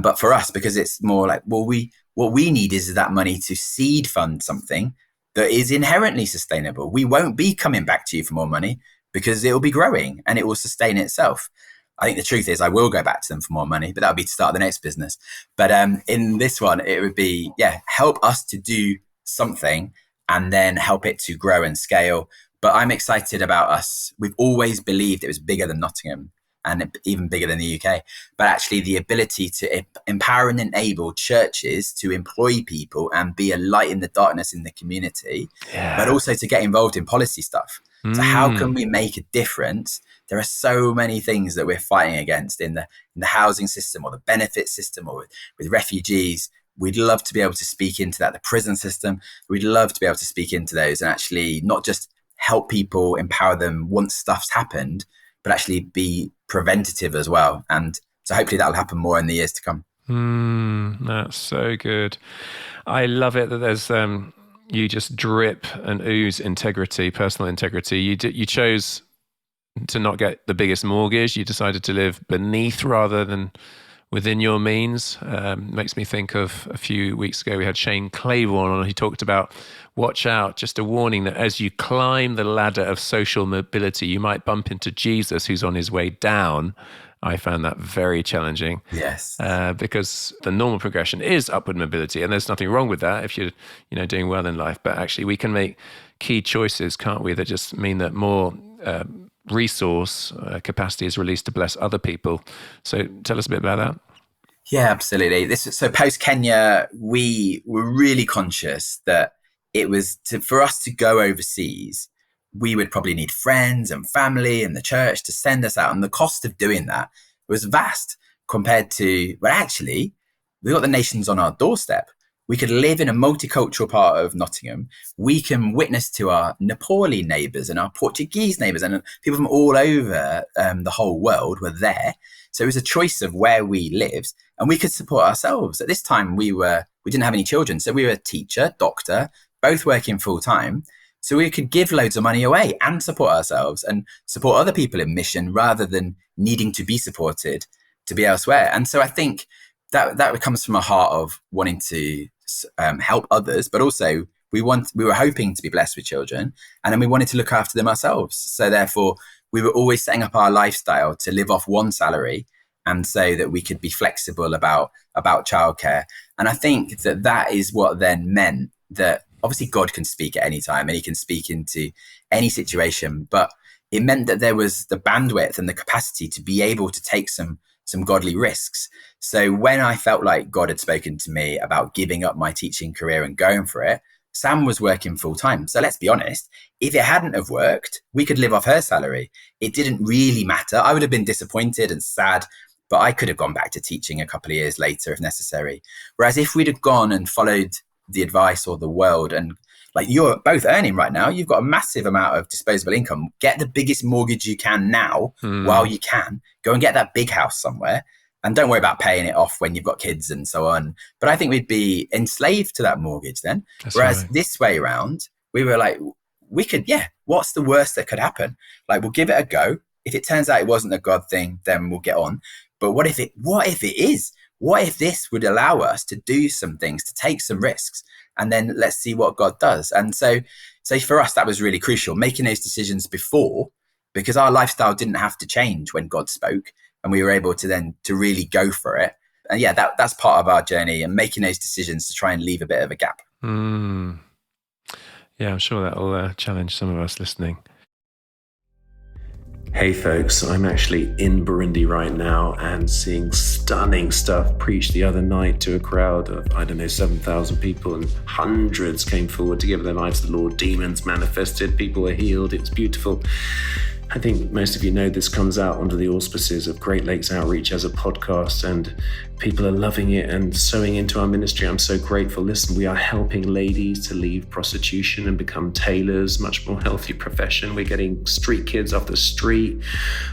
But for us, because it's more like, well, what we need is that money to seed fund something that is inherently sustainable. We won't be coming back to you for more money, because it will be growing and it will sustain itself. I think the truth is I will go back to them for more money, but that would be to start the next business. But in this one, it would be, help us to do something and then help it to grow and scale. But I'm excited about us. We've always believed it was bigger than Nottingham and even bigger than the UK. But actually the ability to empower and enable churches to employ people and be a light in the darkness in the community, but also to get involved in policy stuff. So how can we make a difference? There are so many things that we're fighting against in the housing system or the benefit system or with refugees. We'd love to be able to speak into that, the prison system. We'd love to be able to speak into those and actually not just help people, empower them once stuff's happened, but actually be preventative as well. And so hopefully that'll happen more in the years to come. That's so good. I love it that there's you just drip and ooze integrity, personal integrity. You chose to not get the biggest mortgage. You decided to live beneath rather than within your means. Makes me think of a few weeks ago, we had Shane Claiborne on. He talked about, watch out, just a warning that as you climb the ladder of social mobility, you might bump into Jesus who's on his way down. I found that very challenging. Yes. Because the normal progression is upward mobility, and there's nothing wrong with that if you're, doing well in life. But actually, we can make key choices, can't we? That just mean that more resource capacity is released to bless other people. So, tell us a bit about that. Yeah, absolutely. So post Kenya, we were really conscious that it was for us to go overseas, we would probably need friends and family and the church to send us out. And the cost of doing that was vast compared to, well, actually, we got the nations on our doorstep. We could live in a multicultural part of Nottingham. We can witness to our Nepali neighbours and our Portuguese neighbours, and people from all over the whole world were there. So it was a choice of where we lived, and we could support ourselves. At this time, we didn't have any children. So we were a teacher, doctor, both working full time. So we could give loads of money away and support ourselves and support other people in mission rather than needing to be supported to be elsewhere. And so I think that comes from a heart of wanting to help others, but also we were hoping to be blessed with children, and then we wanted to look after them ourselves. So therefore, we were always setting up our lifestyle to live off one salary, and so that we could be flexible about childcare. And I think that is what then meant that obviously God can speak at any time and he can speak into any situation, but it meant that there was the bandwidth and the capacity to be able to take some godly risks. So when I felt like God had spoken to me about giving up my teaching career and going for it, Sam was working full time. So let's be honest, if it hadn't have worked, we could live off her salary. It didn't really matter. I would have been disappointed and sad, but I could have gone back to teaching a couple of years later if necessary. Whereas if we'd have gone and followed the advice or the world, and like you're both earning right now, you've got a massive amount of disposable income. Get the biggest mortgage you can now while you can. Go and get that big house somewhere. And don't worry about paying it off when you've got kids and so on. But I think we'd be enslaved to that mortgage then. That's Whereas right. This way around, we were like, what's the worst that could happen? Like, we'll give it a go. If it turns out it wasn't a God thing, then we'll get on. But what if it is? What if this would allow us to do some things, to take some risks, and then let's see what God does? And so for us, that was really crucial, making those decisions before, because our lifestyle didn't have to change when God spoke, and we were able to really go for it. And yeah, that's part of our journey, and making those decisions to try and leave a bit of a gap. Yeah, I'm sure that will challenge some of us listening. Hey folks, I'm actually in Burundi right now and seeing stunning stuff preached the other night to a crowd of, 7,000 people, and hundreds came forward to give their lives to the Lord. Demons manifested, people were healed. It was beautiful. I think most of you know this comes out under the auspices of Great Lakes Outreach as a podcast, and people are loving it and sowing into our ministry. I'm so grateful. Listen, we are helping ladies to leave prostitution and become tailors, much more healthy profession. We're getting street kids off the street.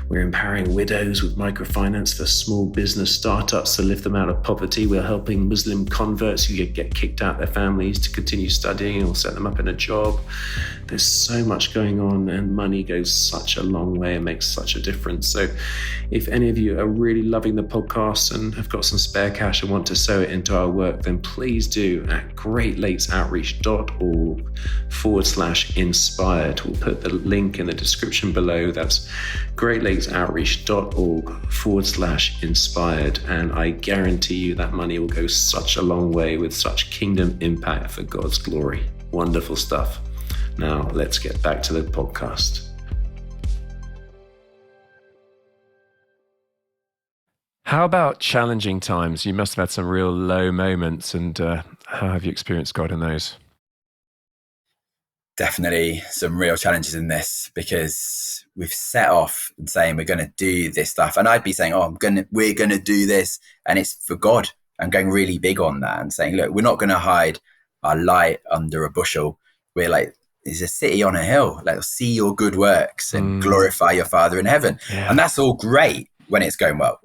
We're empowering widows with microfinance for small business startups to lift them out of poverty. We're helping Muslim converts who get kicked out their families to continue studying or set them up in a job. There's so much going on, and money goes such a long way and makes such a difference. So if any of you are really loving the podcast and have got some spare cash and want to sow it into our work, then please do at greatlakesoutreach.org/inspired. We'll put the link in the description below. That's greatlakesoutreach.org/inspired. And I guarantee you that money will go such a long way with such kingdom impact for God's glory. Wonderful stuff. Now let's get back to the podcast. How about challenging times? You must have had some real low moments, and how have you experienced God in those? Definitely some real challenges in this, because we've set off and saying we're going to do this stuff, and I'd be saying, we're going to do this, and it's for God. I'm going really big on that and saying, look, we're not going to hide our light under a bushel. We're like, there's a city on a hill. Let's see your good works and glorify your Father in heaven. Yeah. And that's all great when it's going well.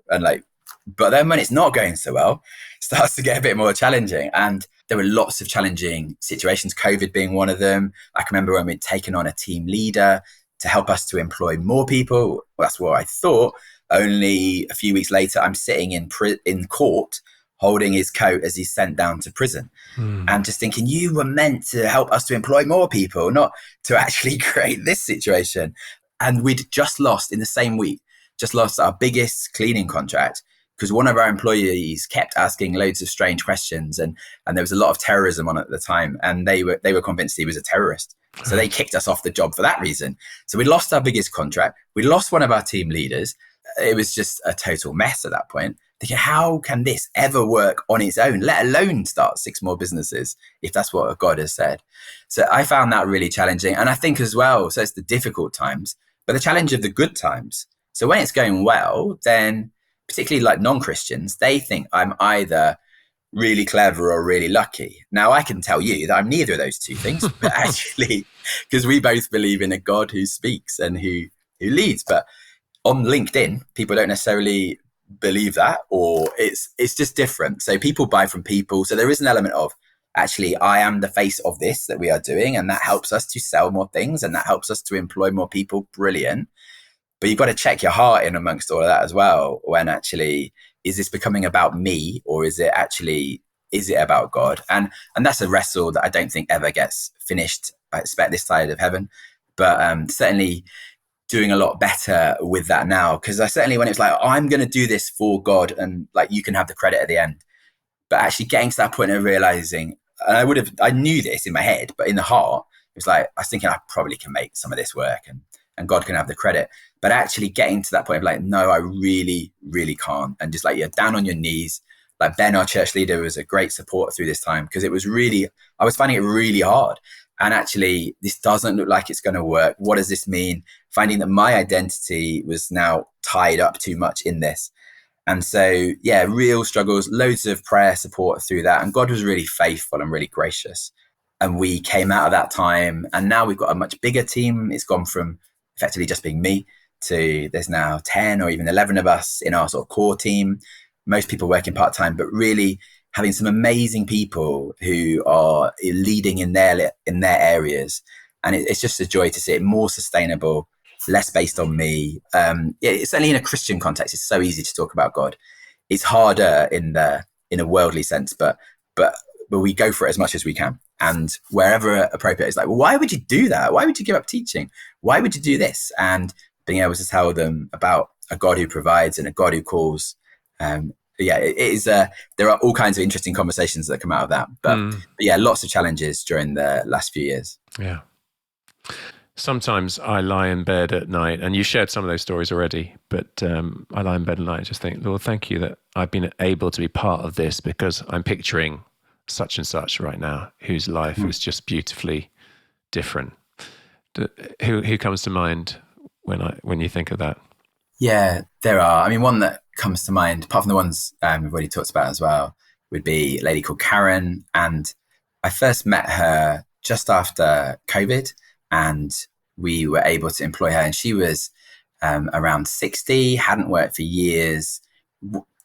But then when it's not going so well, it starts to get a bit more challenging. And there were lots of challenging situations, COVID being one of them. I can remember when we'd taken on a team leader to help us to employ more people. Well, that's what I thought. only a few weeks later, I'm sitting in court holding his coat as he's sent down to prison. And just thinking, you were meant to help us to employ more people, not to actually create this situation. And we'd just lost in the same week, just lost our biggest cleaning contract because one of our employees kept asking loads of strange questions, and there was a lot of terrorism on at the time, and they were convinced he was a terrorist. So they kicked us off the job for that reason. So we lost our biggest contract. We lost one of our team leaders. It was just a total mess at that point. Thinking, how can this ever work on its own, let alone start 6 more businesses, if that's what God has said? So I found that really challenging. And I think as well, so it's the difficult times, but the challenge of the good times. So when it's going well, then particularly like non-Christians, they think I'm either really clever or really lucky. Now, I can tell you that I'm neither of those two things, but actually, because we both believe in a God who speaks and who leads. But on LinkedIn, people don't necessarily believe that, or it's just different. So people buy from people. So there is an element of, actually, I am the face of this that we are doing, and that helps us to sell more things, and that helps us to employ more people. Brilliant. But you've got to check your heart in amongst all of that as well, when actually, is this becoming about me, or is it about God? And that's a wrestle that I don't think ever gets finished, I expect, this side of heaven. But certainly doing a lot better with that now, because I certainly, when it's like, I'm going to do this for God, and like, you can have the credit at the end, but actually getting to that point of realizing, and I knew this in my head, but in the heart, it was like, I was thinking I probably can make some of this work, and God can have the credit. But actually getting to that point of like, no, I really, really can't. And just like, you're down on your knees. Like Ben, our church leader, was a great support through this time, because I was finding it really hard. And actually, this doesn't look like it's going to work. What does this mean? Finding that my identity was now tied up too much in this. And so, yeah, real struggles, loads of prayer support through that. And God was really faithful and really gracious. And we came out of that time, and now we've got a much bigger team. It's gone from effectively just being me to there's now 10 or even 11 of us in our sort of core team. Most people working part-time, but really having some amazing people who are leading in their areas. And it's just a joy to see it more sustainable, less based on me. It's only in a Christian context. It's so easy to talk about God. It's harder in a worldly sense, but we go for it as much as we can. And wherever appropriate, it's like, well, why would you do that? Why would you give up teaching? Why would you do this? And being able to tell them about a God who provides and a God who calls. It is. There are all kinds of interesting conversations that come out of that. But yeah, lots of challenges during the last few years. Yeah. Sometimes I lie in bed at night, and you shared some of those stories already, but I lie in bed at night and just think, Lord, thank you that I've been able to be part of this, because I'm picturing such and such right now whose life is just beautifully different. Who comes to mind when you think of that? Yeah, there are. I mean, one that comes to mind, apart from the ones we've already talked about as well, would be a lady called Karen. And I first met her just after COVID, and we were able to employ her. And she was around 60, hadn't worked for years,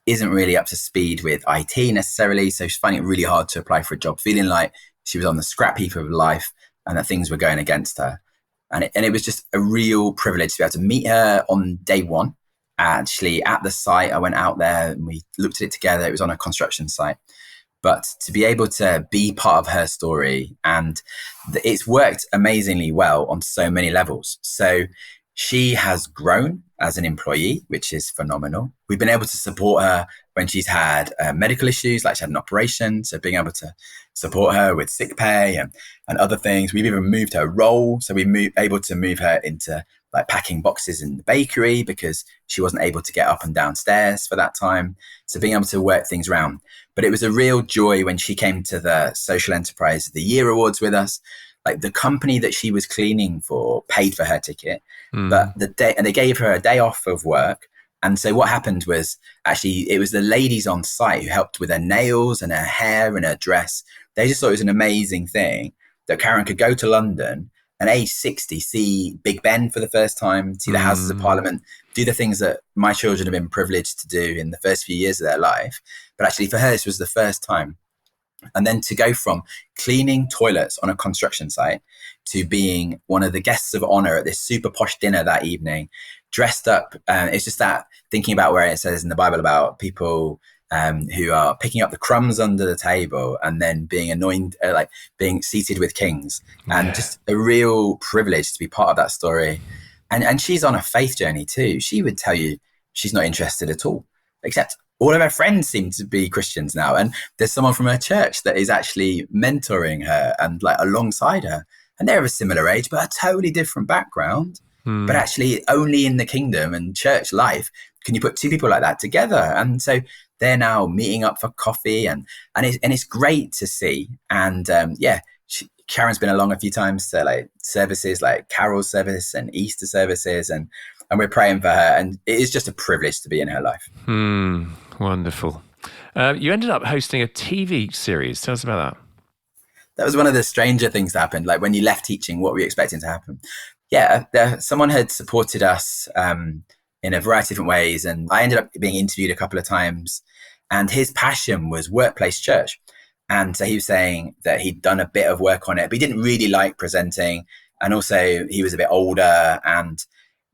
isn't really up to speed with IT necessarily. So she's finding it really hard to apply for a job, feeling like she was on the scrap heap of life and that things were going against her. And it was just a real privilege to be able to meet her on day one. Actually, at the site, I went out there and we looked at it together. It was on a construction site. But to be able to be part of her story, and it's worked amazingly well on so many levels. So she has grown as an employee, which is phenomenal. We've been able to support her when she's had medical issues, like she had an operation. So being able to support her with sick pay and other things. We've even moved her role. So able to move her into like packing boxes in the bakery, because she wasn't able to get up and downstairs for that time. So being able to work things around. But it was a real joy when she came to the Social Enterprise of the Year Awards with us. Like, the company that she was cleaning for paid for her ticket, but they gave her a day off of work. And so what happened was, actually, it was the ladies on site who helped with her nails and her hair and her dress. They just thought it was an amazing thing that Karen could go to London and, age 60, see Big Ben for the first time, see the Houses of Parliament, do the things that my children have been privileged to do in the first few years of their life. But actually, for her, this was the first time. And then to go from cleaning toilets on a construction site to being one of the guests of honor at this super posh dinner that evening, dressed up. It's just that thinking about where it says in the Bible about people who are picking up the crumbs under the table and then being anointed, like being seated with kings, and just a real privilege to be part of that story. And she's on a faith journey too. She would tell you she's not interested at all, except all of her friends seem to be Christians now. And there's someone from her church that is actually mentoring her and like alongside her. And they're of a similar age, but a totally different background. But actually only in the kingdom and church life can you put two people like that together. And so they're now meeting up for coffee, and it's great to see. And Karen's been along a few times to like services like Carol's service and Easter services, and we're praying for her. And it is just a privilege to be in her life. Wonderful. You ended up hosting a TV series. Tell us about that. That was one of the stranger things that happened. Like when you left teaching, what were you expecting to happen? Yeah, someone had supported us in a variety of different ways. And I ended up being interviewed a couple of times. And his passion was workplace church. And so he was saying that he'd done a bit of work on it, but he didn't really like presenting. And also he was a bit older and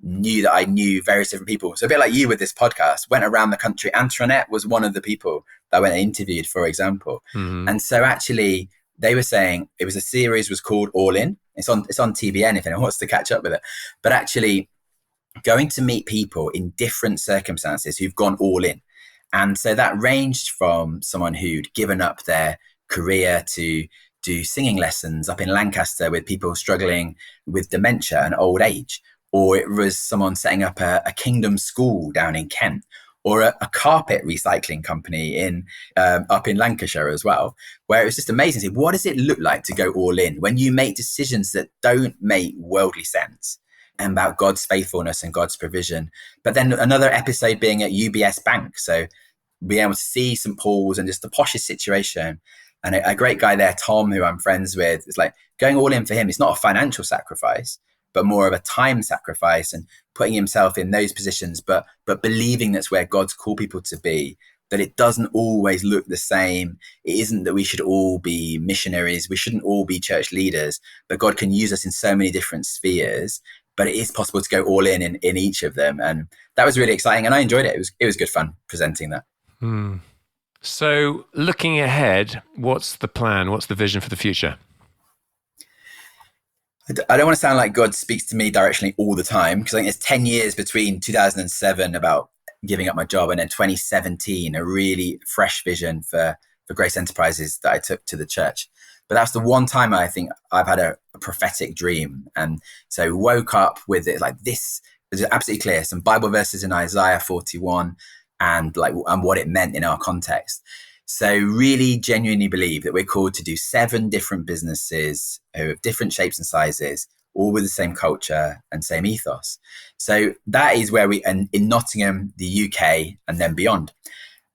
knew that I knew various different people. So a bit like you with this podcast, went around the country. Antoinette was one of the people that I went and interviewed, for example. And so actually they were saying it was a series was called All In. It's on TBN if anyone wants to catch up with it. But actually going to meet people in different circumstances who've gone all in. And so that ranged from someone who'd given up their career to do singing lessons up in Lancaster with people struggling with dementia and old age. Or it was someone setting up a kingdom school down in Kent, or a carpet recycling company in up in Lancashire as well, where it was just amazing to see what does it look like to go all in when you make decisions that don't make worldly sense, and about God's faithfulness and God's provision. But then another episode being at UBS Bank. So being able to see St. Paul's and just the poshest situation. And a great guy there, Tom, who I'm friends with, is like going all in for him. It's not a financial sacrifice, but more of a time sacrifice and putting himself in those positions, but believing that's where God's called people to be, that it doesn't always look the same. It isn't that we should all be missionaries. We shouldn't all be church leaders, but God can use us in so many different spheres, but it is possible to go all in each of them. And that was really exciting. And I enjoyed it. It was good fun presenting that. So looking ahead, what's the plan? What's the vision for the future? I don't want to sound like God speaks to me directionally all the time, because I think it's 10 years between 2007 about giving up my job and then 2017, a really fresh vision for Grace Enterprises that I took to the church. But that's the one time I think I've had a prophetic dream. And so woke up with it like this. It was absolutely clear. Some Bible verses in Isaiah 41 and what it meant in our context. So really genuinely believe that we're called to do 7 different businesses of different shapes and sizes, all with the same culture and same ethos. So that is where in Nottingham, the UK, and then beyond.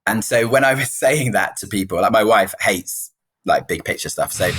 And so when I was saying that to people, like my wife hates like big picture stuff. So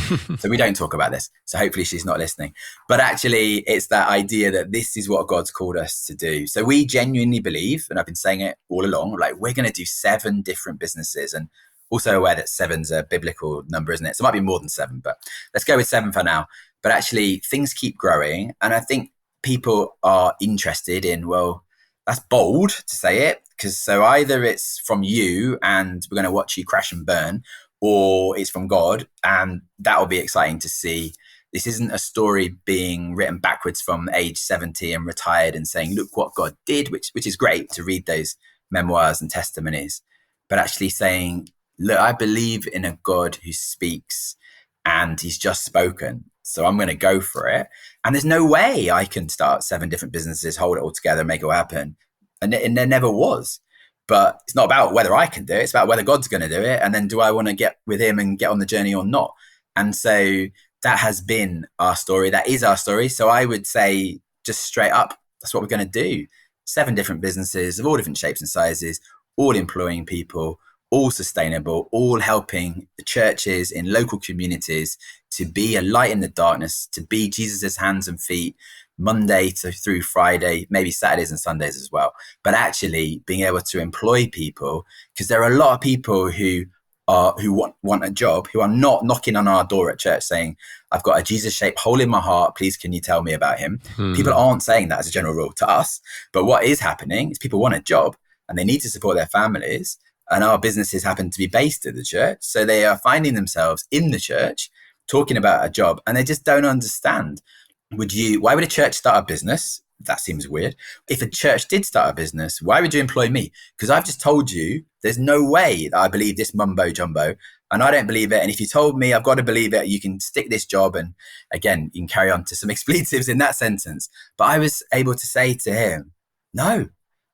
we don't talk about this. So hopefully she's not listening. But actually it's that idea that this is what God's called us to do. So we genuinely believe, and I've been saying it all along, like we're going to do 7 different businesses, and also aware that 7's a biblical number, isn't it? So it might be more than 7, but let's go with 7 for now. But actually things keep growing. And I think people are interested in, well, that's bold to say it, because so either it's from you and we're going to watch you crash and burn, or it's from God. And that will be exciting to see. This isn't a story being written backwards from age 70 and retired and saying, look what God did, which is great to read those memoirs and testimonies, but actually saying, look, I believe in a God who speaks and he's just spoken. So I'm going to go for it. And there's no way I can start 7 different businesses, hold it all together, make it all happen. And there never was. But it's not about whether I can do it. It's about whether God's going to do it. And then do I want to get with him and get on the journey or not? And so that has been our story. That is our story. So I would say just straight up, that's what we're going to do. 7 different businesses of all different shapes and sizes, all employing people, all sustainable, all helping the churches in local communities to be a light in the darkness, to be Jesus's hands and feet, Monday through Friday, maybe Saturdays and Sundays as well. But actually being able to employ people, because there are a lot of people who who want a job, who are not knocking on our door at church saying, I've got a Jesus-shaped hole in my heart, please can you tell me about him? People aren't saying that as a general rule to us. But what is happening is people want a job and they need to support their families. And our businesses happen to be based at the church. So they are finding themselves in the church talking about a job, and they just don't understand. Why would a church start a business? That seems weird. If a church did start a business, why would you employ me? Because I've just told you there's no way that I believe this mumbo jumbo, and I don't believe it. And if you told me I've got to believe it, you can stick this job. And again, you can carry on to some expletives in that sentence. But I was able to say to him, no,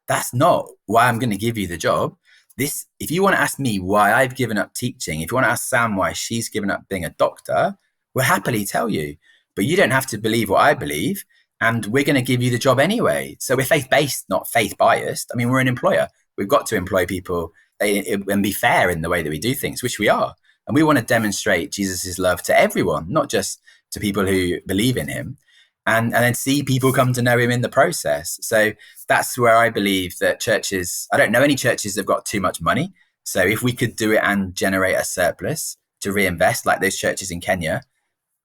that's not why I'm going to give you the job. If you want to ask me why I've given up teaching, if you want to ask Sam why she's given up being a doctor, we'll happily tell you. But you don't have to believe what I believe, and we're going to give you the job anyway. So we're faith-based, not faith-biased. I mean, we're an employer. We've got to employ people and be fair in the way that we do things, which we are. And we want to demonstrate Jesus' love to everyone, not just to people who believe in him. And then see people come to know him in the process. So that's where I believe that churches, I don't know any churches that have got too much money. So if we could do it and generate a surplus to reinvest like those churches in Kenya,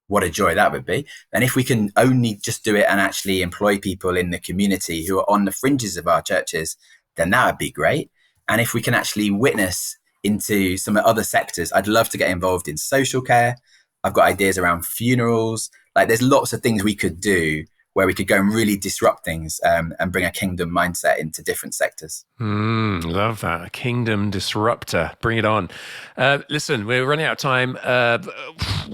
what a joy that would be. And if we can only just do it and actually employ people in the community who are on the fringes of our churches, then that would be great. And if we can actually witness into some other sectors, I'd love to get involved in social care. I've got ideas around funerals. Like there's lots of things we could do where we could go and really disrupt things and bring a kingdom mindset into different sectors. Love that. A kingdom disruptor. Bring it on. Listen, we're running out of time.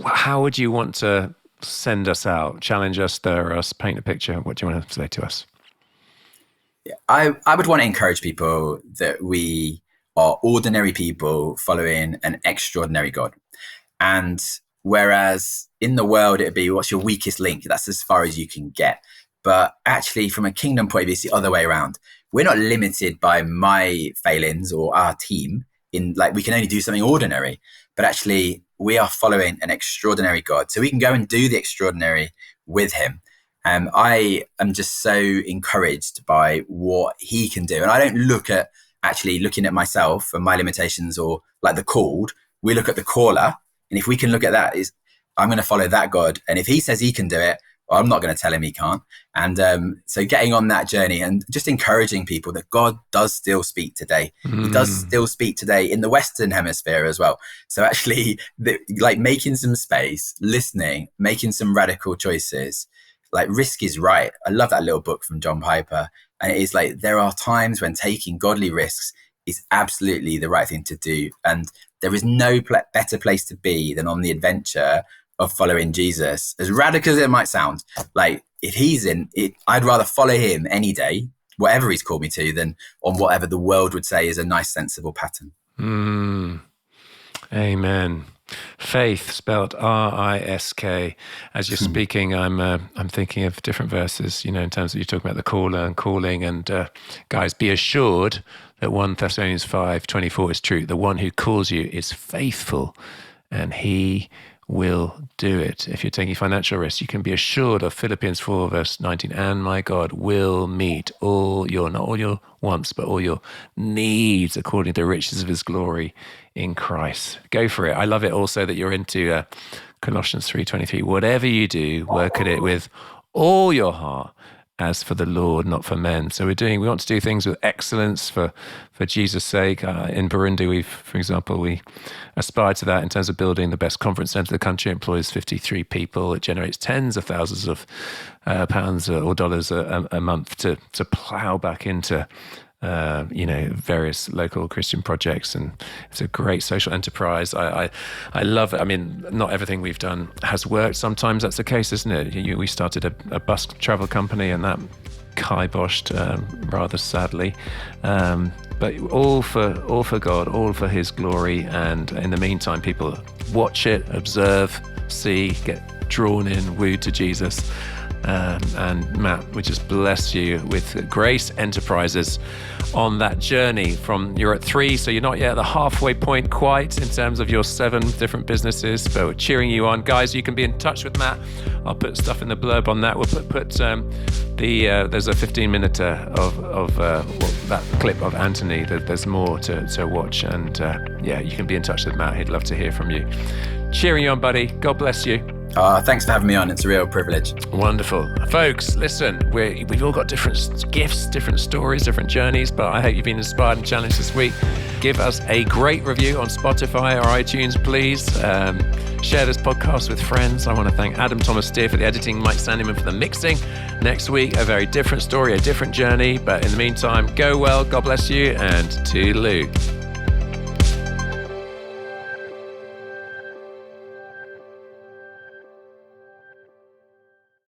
How would you want to send us out? Challenge us, stir us, paint a picture. What do you want to say to us? Yeah, I would want to encourage people that we are ordinary people following an extraordinary God. And whereas in the world, it'd be, what's your weakest link? That's as far as you can get. But actually, from a kingdom point of view, it's the other way around. We're not limited by my failings or our team in like, we can only do something ordinary, but actually we are following an extraordinary God. So we can go and do the extraordinary with him. I am just so encouraged by what he can do. And I don't look at actually looking at myself and my limitations or like the called. We look at the caller. And if we can look at that, I'm going to follow that God. And if he says he can do it, well, I'm not going to tell him he can't. And so getting on that journey and just encouraging people that God does still speak today. He does still speak today in the Western hemisphere as well. So actually like making some space, listening, making some radical choices, like risk is right. I love that little book from John Piper. And it is like, there are times when taking godly risks is absolutely the right thing to do. And there is no better place to be than on the adventure of following Jesus. As radical as it might sound, like if he's in it, I'd rather follow him any day, whatever he's called me to, than on whatever the world would say is a nice, sensible pattern. Amen. Faith, spelled R-I-S-K. As you're speaking, I'm thinking of different verses, in terms of you talking about the caller and calling. And guys, be assured that 1 Thessalonians 5:24 is true. The one who calls you is faithful, and he will do it. If you're taking financial risks, you can be assured of Philippians 4 verse 19, and my God will meet not all your wants, but all your needs according to the riches of his glory in Christ. Go for it. I love it also that you're into Colossians 3:23. Whatever you do, work at it with all your heart, as for the Lord, not for men. So we want to do things with excellence for Jesus' sake. In Burundi, for example, we aspire to that in terms of building the best conference centre in the country. It employs 53 people. It generates tens of thousands of pounds or dollars a month to plough back into various local Christian projects, and it's a great social enterprise. I love it. I mean, not everything we've done has worked. Sometimes that's the case, isn't it? We started a bus travel company, and that kiboshed rather sadly. But all for God, all for his glory. And in the meantime, people watch it, observe, see, get drawn in, wooed to Jesus. And Matt, we just bless you with Grace Enterprises on that journey from, you're at 3, so you're not yet at the halfway point quite in terms of your 7 different businesses, but we're cheering you on. Guys, you can be in touch with Matt. I'll put stuff in the blurb on that. We'll put there's a 15-minute of that clip of Anthony. There's more to watch, and you can be in touch with Matt. He'd love to hear from you. Cheering you on, buddy. God bless you. Thanks for having me on. It's a real privilege. Wonderful. Folks, listen, we've all got different gifts, different stories, different journeys, but I hope you've been inspired and challenged this week. Give us a great review on Spotify or iTunes, please. Share this podcast with friends. I want to thank Adam Thomas Steer for the editing, Mike Sandyman for the mixing. Next week, a very different story, a different journey. But in the meantime, go well, God bless you, and toodaloo.